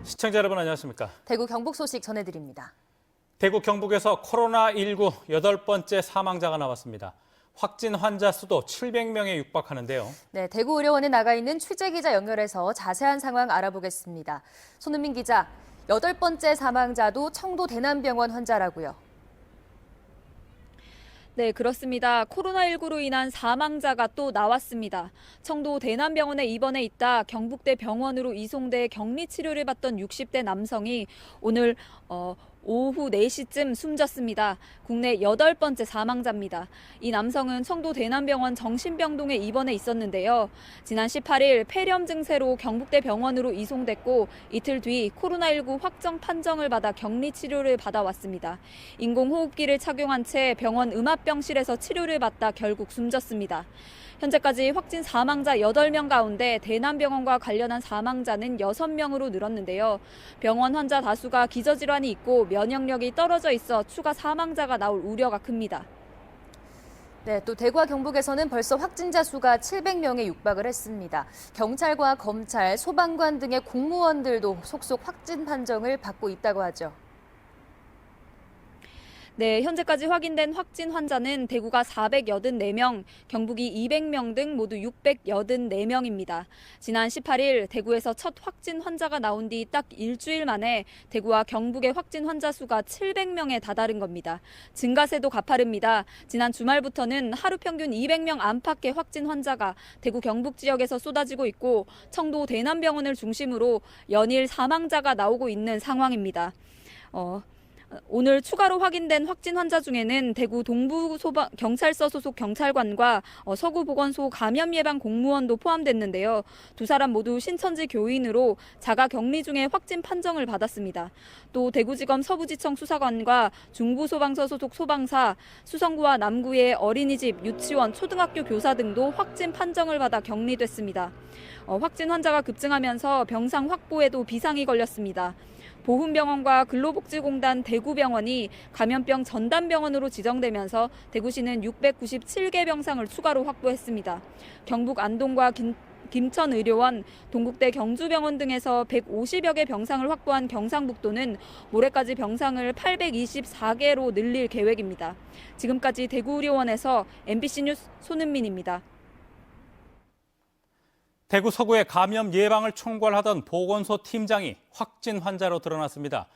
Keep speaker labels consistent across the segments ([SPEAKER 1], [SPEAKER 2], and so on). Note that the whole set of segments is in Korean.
[SPEAKER 1] 시청자 여러분 안녕하십니까?
[SPEAKER 2] 대구 경북 소식 전해드립니다.
[SPEAKER 1] 대구 경북에서 코로나19 8번째 사망자가 나왔습니다. 확진 환자 수도 700명에 육박하는데요.
[SPEAKER 2] 네, 대구의료원에 나가 있는 취재기자 연결해서 자세한 상황 알아보겠습니다. 손은민 기자, 8번째 사망자도 청도 대남병원 환자라고요.
[SPEAKER 3] 네, 그렇습니다. 코로나19로 인한 사망자가 또 나왔습니다. 청도 대남병원에 입원해 있다 경북대 병원으로 이송돼 격리 치료를 받던 60대 남성이 오늘 오후 4시쯤 숨졌습니다. 국내 8번째 사망자입니다. 이 남성은 청도 대남병원 정신병동에 입원해 있었는데요. 지난 18일 폐렴 증세로 경북대 병원으로 이송됐고 이틀 뒤 코로나19 확정 판정을 받아 격리 치료를 받아왔습니다. 인공호흡기를 착용한 채 병원 음압병실에서 치료를 받다 결국 숨졌습니다. 현재까지 확진 사망자 8명 가운데 대남병원과 관련한 사망자는 6명으로 늘었는데요. 병원 환자 다수가 기저질환이 있고 면역력이 떨어져 있어 추가 사망자가 나올 우려가 큽니다.
[SPEAKER 2] 네, 또 대구와 경북에서는 벌써 확진자 수가 700명에 육박을 했습니다. 경찰과 검찰, 소방관 등의 공무원들도 속속 확진 판정을 받고 있다고 하죠.
[SPEAKER 3] 네, 현재까지 확인된 확진 환자는 대구가 484명, 경북이 200명 등 모두 684명입니다. 지난 18일 대구에서 첫 확진 환자가 나온 뒤 딱 일주일 만에 대구와 경북의 확진 환자 수가 700명에 다다른 겁니다. 증가세도 가파릅니다. 지난 주말부터는 하루 평균 200명 안팎의 확진 환자가 대구 경북 지역에서 쏟아지고 있고 청도 대남병원을 중심으로 연일 사망자가 나오고 있는 상황입니다. 오늘 추가로 확인된 확진 환자 중에는 대구 동부경찰서 소속 경찰관과 서구보건소 감염예방 공무원도 포함됐는데요. 두 사람 모두 신천지 교인으로 자가격리 중에 확진 판정을 받았습니다. 또 대구지검 서부지청 수사관과 중부소방서 소속 소방사, 수성구와 남구의 어린이집, 유치원, 초등학교 교사 등도 확진 판정을 받아 격리됐습니다. 확진 환자가 급증하면서 병상 확보에도 비상이 걸렸습니다. 보훈병원과 근로복지공단 대구병원이 감염병 전담병원으로 지정되면서 대구시는 697개 병상을 추가로 확보했습니다. 경북 안동과 김천의료원, 동국대 경주병원 등에서 150여 개 병상을 확보한 경상북도는 모레까지 병상을 824개로 늘릴 계획입니다. 지금까지 대구의료원에서 MBC 뉴스 손은민입니다.
[SPEAKER 1] 대구 서구의 감염 예방을 총괄하던 보건소 팀장이 확진 환자로 드러났습니다.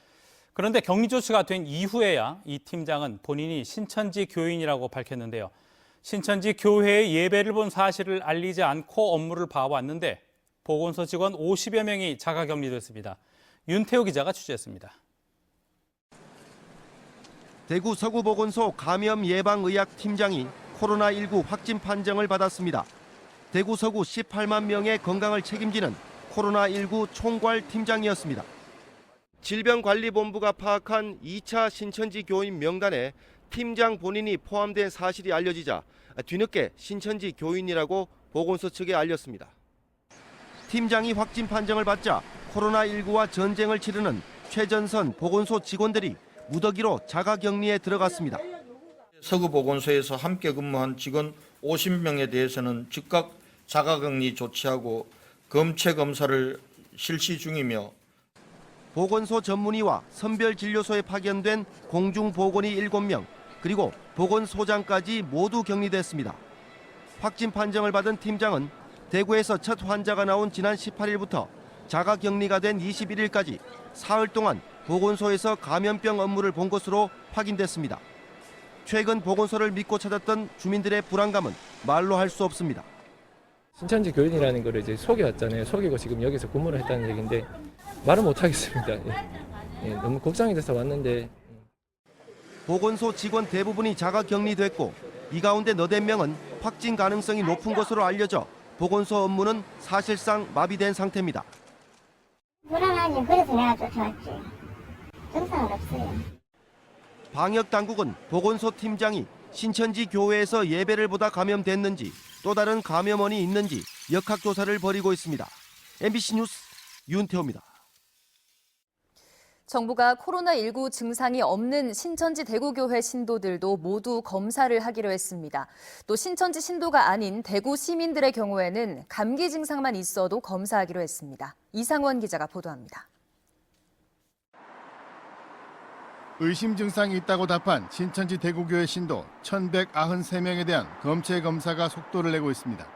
[SPEAKER 1] 그런데 격리 조치가 된 이후에야 이 팀장은 본인이 신천지 교인이라고 밝혔는데요. 신천지 교회의 예배를 본 사실을 알리지 않고 업무를 봐왔는데 보건소 직원 50여 명이 자가격리됐습니다. 윤태호 기자가 취재했습니다.
[SPEAKER 4] 대구 서구보건소 감염예방의학팀장이 코로나19 확진 판정을 받았습니다. 대구 서구 18만 명의 건강을 책임지는 코로나19 총괄팀장이었습니다. 질병관리본부가 파악한 2차 신천지 교인 명단에 팀장 본인이 포함된 사실이 알려지자 뒤늦게 신천지 교인이라고 보건소 측에 알렸습니다. 팀장이 확진 판정을 받자 코로나19와 전쟁을 치르는 최전선 보건소 직원들이 무더기로 자가격리에 들어갔습니다.
[SPEAKER 5] 서구보건소에서 함께 근무한 직원 50명에 대해서는 즉각 자가격리 조치하고 검체 검사를 실시 중이며
[SPEAKER 4] 보건소 전문의와 선별진료소에 파견된 공중보건의 7명 그리고 보건소장까지 모두 격리됐습니다. 확진 판정을 받은 팀장은 대구에서 첫 환자가 나온 지난 18일부터 자가격리가 된 21일까지 사흘 동안 보건소에서 감염병 업무를 본 것으로 확인됐습니다. 최근 보건소를 믿고 찾았던 주민들의 불안감은 말로 할 수 없습니다.
[SPEAKER 6] 신천지 교인이라는 걸 이제 속여왔잖아요. 속이고 지금 여기서 근무를 했다는 얘기인데 말을 못 하겠습니다. 너무 걱정이 돼서 왔는데.
[SPEAKER 4] 보건소 직원 대부분이 자가격리됐고 이 가운데 너댓 명은 확진 가능성이 높은 것으로 알려져 보건소 업무는 사실상 마비된 상태입니다.
[SPEAKER 7] 불안하니 그래서 내가 쫓아왔지. 증상은 없어요.
[SPEAKER 4] 방역당국은 보건소 팀장이 신천지 교회에서 예배를 보다 감염됐는지 또 다른 감염원이 있는지 역학조사를 벌이고 있습니다. MBC 뉴스 윤태호입니다.
[SPEAKER 2] 정부가 코로나19 증상이 없는 신천지 대구교회 신도들도 모두 검사를 하기로 했습니다. 또 신천지 신도가 아닌 대구 시민들의 경우에는 감기 증상만 있어도 검사하기로 했습니다. 이상원 기자가 보도합니다.
[SPEAKER 8] 의심 증상이 있다고 답한 신천지 대구교회 신도 1,193명에 대한 검체 검사가 속도를 내고 있습니다.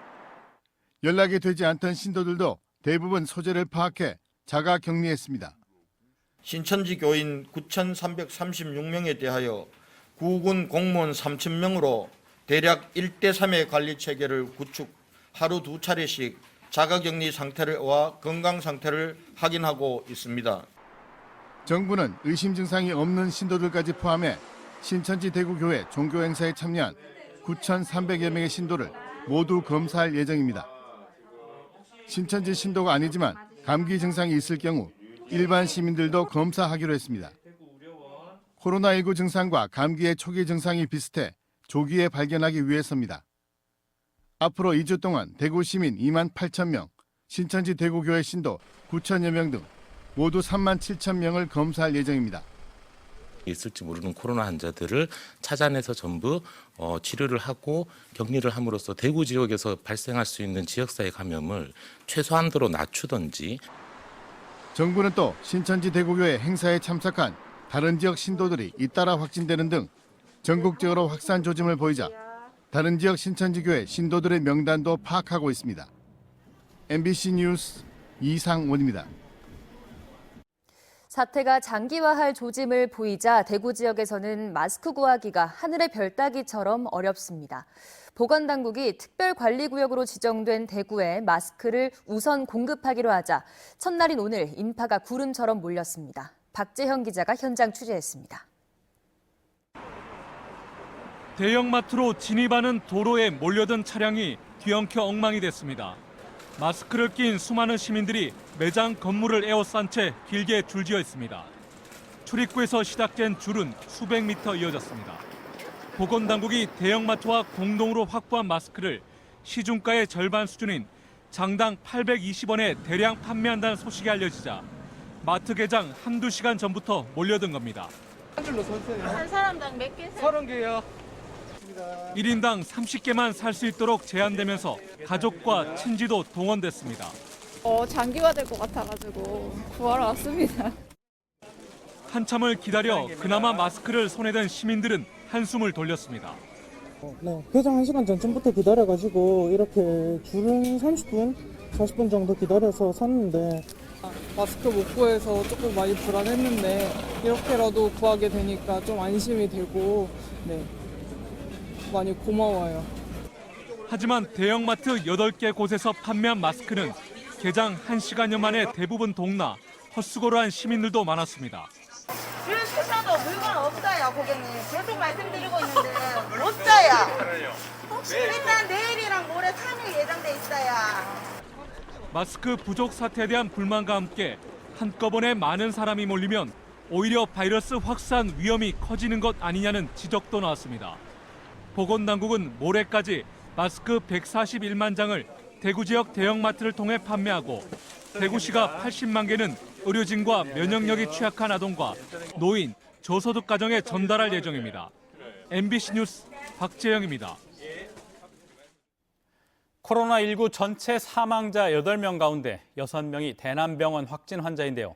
[SPEAKER 8] 연락이 되지 않던 신도들도 대부분 소재를 파악해 자가 격리했습니다.
[SPEAKER 5] 신천지 교인 9,336명에 대하여 구군 공무원 3,000명으로 대략 1대3의 관리 체계를 구축, 하루 2차례씩 자가격리 상태와 건강 상태를 확인하고 있습니다.
[SPEAKER 8] 정부는 의심 증상이 없는 신도들까지 포함해 신천지 대구교회 종교행사에 참여한 9,300여 명의 신도를 모두 검사할 예정입니다. 신천지 신도가 아니지만 감기 증상이 있을 경우 일반 시민들도 검사하기로 했습니다. 코로나19 증상과 감기의 초기 증상이 비슷해 조기에 발견하기 위해서입니다. 앞으로 2주 동안 대구 시민 2만 8천 명, 신천지 대구교회 신도 9천여 명 등 모두 3만 7천 명을 검사할 예정입니다.
[SPEAKER 9] 있을지 모르는 코로나 환자들을 찾아내서 전부 치료를 하고 격리를 함으로써 대구 지역에서 발생할 수 있는 지역사회 감염을 최소한도로 낮추든지.
[SPEAKER 8] 정부는 또 신천지 대구교회 행사에 참석한 다른 지역 신도들이 잇따라 확진되는 등 전국적으로 확산 조짐을 보이자 다른 지역 신천지교회 신도들의 명단도 파악하고 있습니다. MBC 뉴스 이상원입니다.
[SPEAKER 2] 사태가 장기화할 조짐을 보이자 대구 지역에서는 마스크 구하기가 하늘의 별 따기처럼 어렵습니다. 보건당국이 특별관리구역으로 지정된 대구에 마스크를 우선 공급하기로 하자 첫날인 오늘 인파가 구름처럼 몰렸습니다. 박재형 기자가 현장 취재했습니다.
[SPEAKER 10] 대형마트로 진입하는 도로에 몰려든 차량이 뒤엉켜 엉망이 됐습니다. 마스크를 낀 수많은 시민들이 매장 건물을 에워싼 채 길게 줄지어 있습니다. 출입구에서 시작된 줄은 수백 미터 이어졌습니다. 보건당국이 대형마트와 공동으로 확보한 마스크를 시중가의 절반 수준인 장당 820원에 대량 판매한다는 소식이 알려지자 마트 개장 한두 시간 전부터 몰려든 겁니다.
[SPEAKER 11] 한 사람당 몇 개?
[SPEAKER 10] 30개요. 1인당 30개만 살 수 있도록 제한되면서 가족과 친지도 동원됐습니다.
[SPEAKER 11] 장기화될 것 같아가지고 구하러 왔습니다.
[SPEAKER 10] 한참을 기다려 그나마 마스크를 손에 든 시민들은 한숨을 돌렸습니다.
[SPEAKER 12] 개장 1시간 전쯤부터 기다려가지고 이렇게 줄은 30분, 40분 정도 기다려서 샀는데 마스크 못 구해서 조금 많이 불안했는데 이렇게라도 구하게 되니까 좀 안심이 되고 많이 고마워요.
[SPEAKER 10] 하지만 대형마트 8개 곳에서 판매한 마스크는 개장 1시간여 만에 대부분 동나 헛수고를 한 시민들도 많았습니다.
[SPEAKER 11] 줄 서셔도 물건 없어요, 고객님. 계속 말씀드리고 있는데 못 사요. 혹시 일단 내일이랑 모레 3일 예정돼 있어요.
[SPEAKER 10] 마스크 부족 사태에 대한 불만과 함께 한꺼번에 많은 사람이 몰리면 오히려 바이러스 확산 위험이 커지는 것 아니냐는 지적도 나왔습니다. 보건당국은 모레까지 마스크 141만 장을 대구 지역 대형마트를 통해 판매하고 대구시가 80만 개는 의료진과 면역력이 취약한 아동과 노인, 저소득 가정에 전달할 예정입니다. MBC 뉴스 박재영입니다.
[SPEAKER 1] 코로나19 전체 사망자 8명 가운데 6명이 대남병원 확진 환자인데요.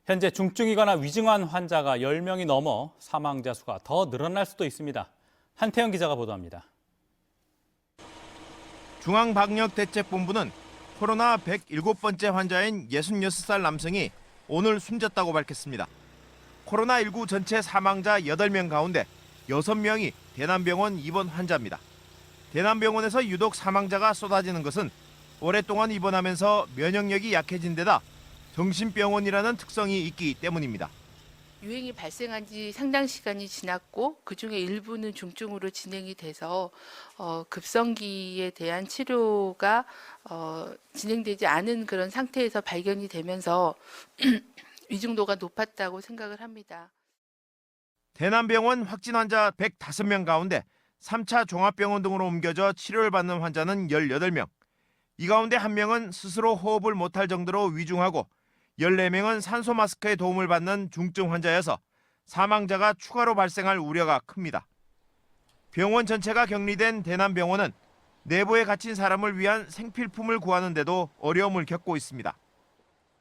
[SPEAKER 1] 현재 중증이거나 위중한 환자가 10명이 넘어 사망자 수가 더 늘어날 수도 있습니다. 한태영 기자가 보도합니다.
[SPEAKER 13] 중앙방역대책본부는 코로나 107번째 환자인 66살 남성이 오늘 숨졌다고 밝혔습니다. 코로나19 전체 사망자 8명 가운데 6명이 대남병원 입원 환자입니다. 대남병원에서 유독 사망자가 쏟아지는 것은 오랫동안 입원하면서 면역력이 약해진 데다 정신병원이라는 특성이 있기 때문입니다.
[SPEAKER 14] 유행이 발생한 지 상당 시간이 지났고 그중에 일부는 중증으로 진행이 돼서 급성기에 대한 치료가 진행되지 않은 그런 상태에서 발견이 되면서 위중도가 높았다고 생각을 합니다.
[SPEAKER 13] 대남병원 확진 환자 105명 가운데 3차 종합병원 등으로 옮겨져 치료를 받는 환자는 18명. 이 가운데 1명은 스스로 호흡을 못할 정도로 위중하고 14명은 산소 마스크의 도움을 받는 중증 환자여서 사망자가 추가로 발생할 우려가 큽니다. 병원 전체가 격리된 대남병원은 내부에 갇힌 사람을 위한 생필품을 구하는 데도 어려움을 겪고 있습니다.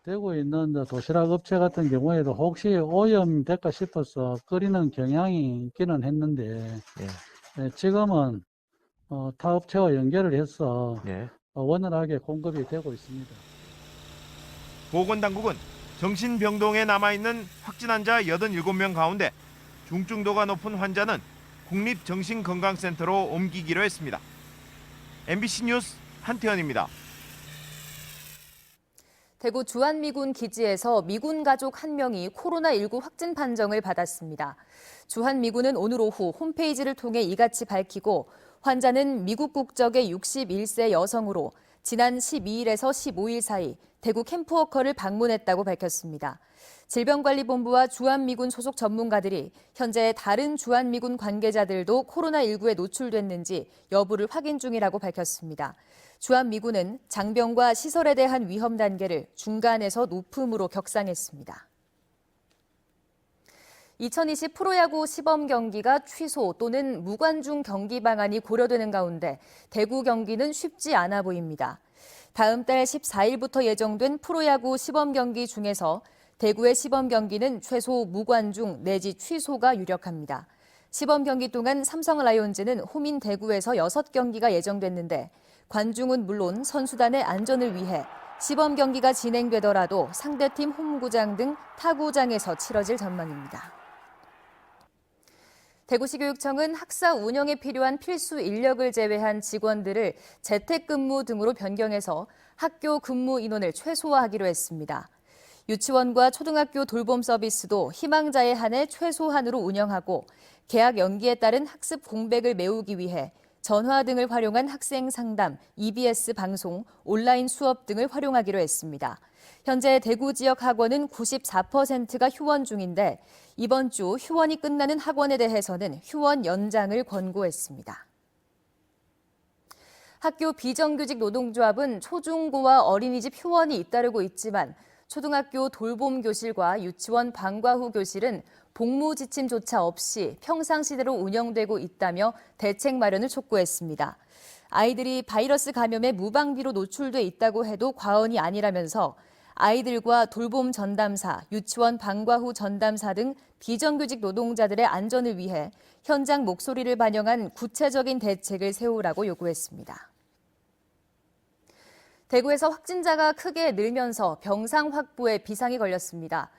[SPEAKER 15] 대구에 있는 도시락 업체 같은 경우에도 혹시 오염될까 싶어서 끓이는 경향이 있기는 했는데 지금은 타 업체와 연결을 해서 원활하게 공급이 되고 있습니다.
[SPEAKER 13] 보건당국은 정신병동에 남아있는 확진 환자 87명 가운데 중증도가 높은 환자는 국립정신건강센터로 옮기기로 했습니다. MBC 뉴스 한태현입니다.
[SPEAKER 2] 대구 주한미군 기지에서 미군 가족 1명이 코로나19 확진 판정을 받았습니다. 주한미군은 오늘 오후 홈페이지를 통해 이같이 밝히고 환자는 미국 국적의 61세 여성으로 지난 12일에서 15일 사이 대구 캠프워커를 방문했다고 밝혔습니다. 질병관리본부와 주한미군 소속 전문가들이 현재 다른 주한미군 관계자들도 코로나19에 노출됐는지 여부를 확인 중이라고 밝혔습니다. 주한미군은 장병과 시설에 대한 위험 단계를 중간에서 높음으로 격상했습니다. 2020 프로야구 시범 경기가 취소 또는 무관중 경기 방안이 고려되는 가운데 대구 경기는 쉽지 않아 보입니다. 다음 달 14일부터 예정된 프로야구 시범 경기 중에서 대구의 시범 경기는 최소 무관중 내지 취소가 유력합니다. 시범 경기 동안 삼성 라이온즈는 홈인 대구에서 6경기가 예정됐는데 관중은 물론 선수단의 안전을 위해 시범 경기가 진행되더라도 상대팀 홈구장 등 타구장에서 치러질 전망입니다. 대구시 교육청은 학사 운영에 필요한 필수 인력을 제외한 직원들을 재택근무 등으로 변경해서 학교 근무 인원을 최소화하기로 했습니다. 유치원과 초등학교 돌봄 서비스도 희망자에 한해 최소한으로 운영하고 계약 연기에 따른 학습 공백을 메우기 위해 전화 등을 활용한 학생 상담, EBS 방송, 온라인 수업 등을 활용하기로 했습니다. 현재 대구 지역 학원은 94%가 휴원 중인데 이번 주 휴원이 끝나는 학원에 대해서는 휴원 연장을 권고했습니다. 학교 비정규직 노동조합은 초중고와 어린이집 휴원이 잇따르고 있지만 초등학교 돌봄 교실과 유치원 방과 후 교실은 복무 지침조차 없이 평상시대로 운영되고 있다며 대책 마련을 촉구했습니다. 아이들이 바이러스 감염에 무방비로 노출돼 있다고 해도 과언이 아니라면서 아이들과 돌봄 전담사, 유치원 방과 후 전담사 등 비정규직 노동자들의 안전을 위해 현장 목소리를 반영한 구체적인 대책을 세우라고 요구했습니다. 대구에서 확진자가 크게 늘면서 병상 확보에 비상이 걸렸습니다.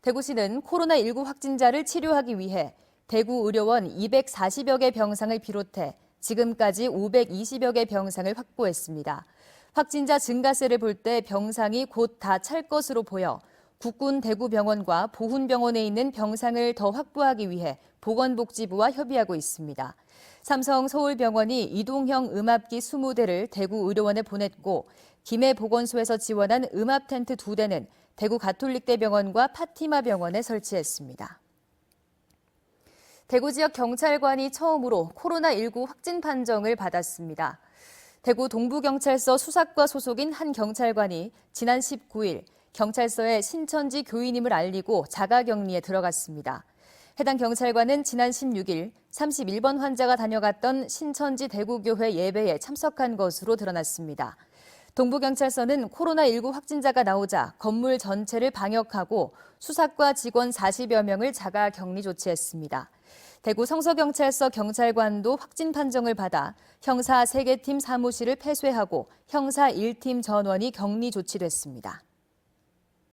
[SPEAKER 2] 대구시는 코로나19 확진자를 치료하기 위해 대구 의료원 240여 개 병상을 비롯해 지금까지 520여 개 병상을 확보했습니다. 확진자 증가세를 볼 때 병상이 곧 다 찰 것으로 보여 국군 대구병원과 보훈병원에 있는 병상을 더 확보하기 위해 보건복지부와 협의하고 있습니다. 삼성 서울병원이 이동형 음압기 20대를 대구 의료원에 보냈고 김해보건소에서 지원한 음압 텐트 2대는 대구 가톨릭대병원과 파티마 병원에 설치했습니다. 대구 지역 경찰관이 처음으로 코로나19 확진 판정을 받았습니다. 대구 동부경찰서 수사과 소속인 한 경찰관이 지난 19일 경찰서에 신천지 교인임을 알리고 자가격리에 들어갔습니다. 해당 경찰관은 지난 16일 31번 환자가 다녀갔던 신천지 대구교회 예배에 참석한 것으로 드러났습니다. 동부경찰서는 코로나19 확진자가 나오자 건물 전체를 방역하고 수사과 직원 40여 명을 자가격리 조치했습니다. 대구 성서경찰서 경찰관도 확진 판정을 받아 형사 3개 팀 사무실을 폐쇄하고 형사 1팀 전원이 격리 조치됐습니다.